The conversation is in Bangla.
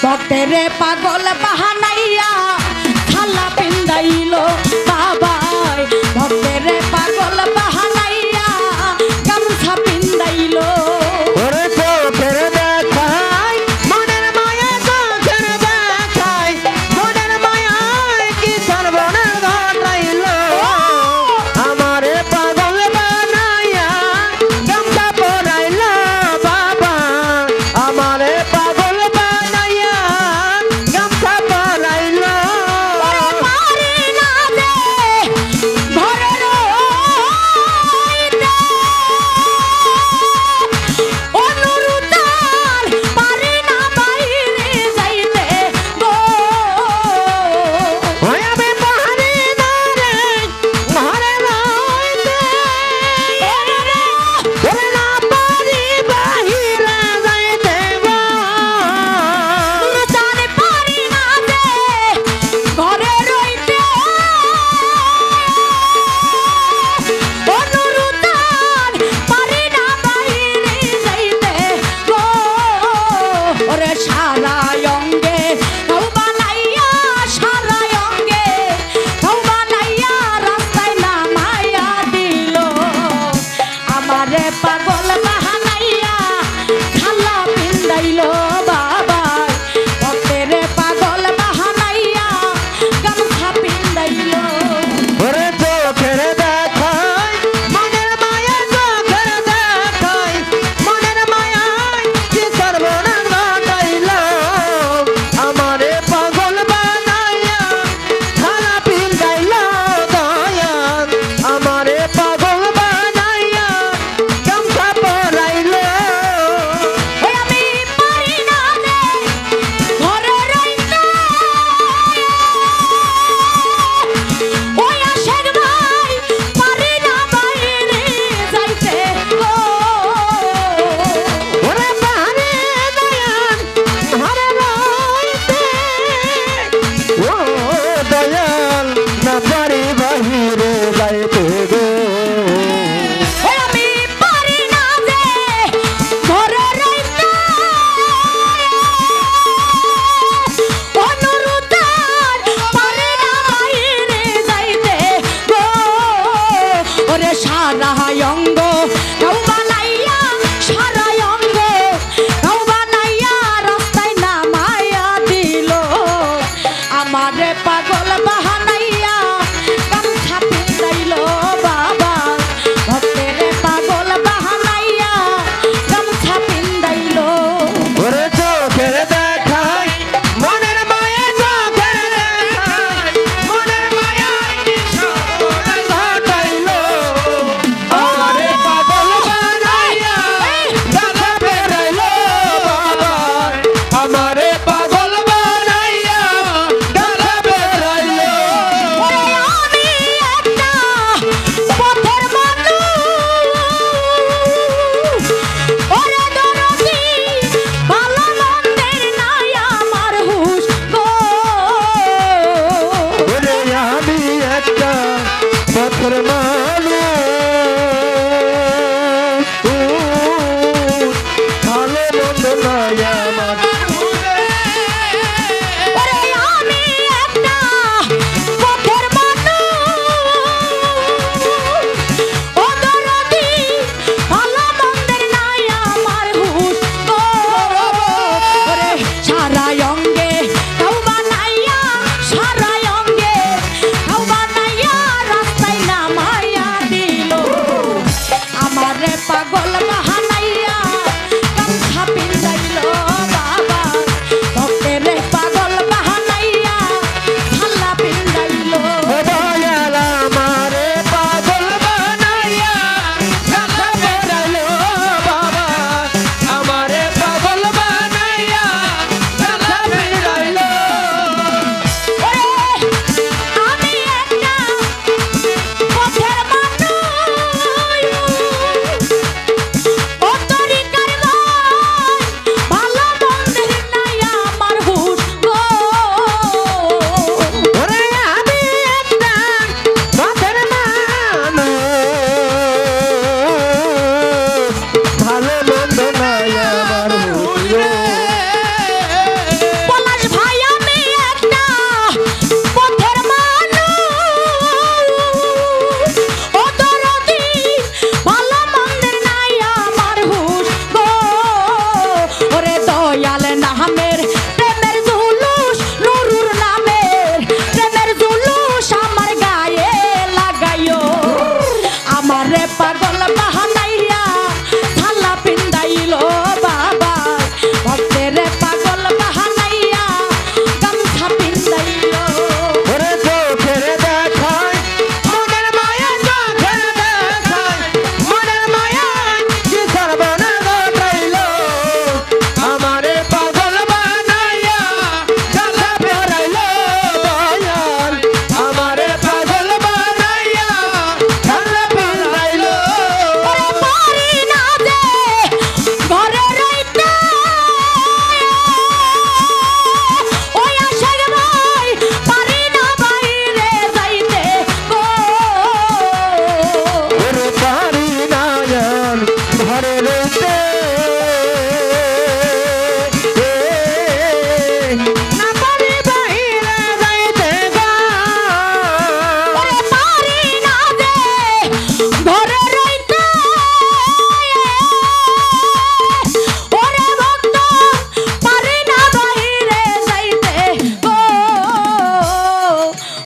ভক্তেরে পাগল বাহানাইয়া থালা পিন্দাইলো বাবাই ভক্তেরে পাগল বাহানাইয়া গামছা পিন্দাইলো ওরে চোখের দেখাই মনের মায়া চোখের দেখাই মনের মায়ায় কি সর্বনাশ ঘটাইলো আমারে পাগল বানাইয়া গামছা পরাইলো বাবা আমারে পাগল বানাইয়া গামছা পরাইলো পারি না দে ঘরে রইতে অনুরুতার পারি না বাইরে যাইতে গো ওই আমি পারি না রে ঘরে রইতে ওরে না পারি বাহিরে যাইতে গো অনুরুতার পারি না দে ঘরে রইতে অনুরুতার পারি না বাইরে যাইতে গো ওরে সারা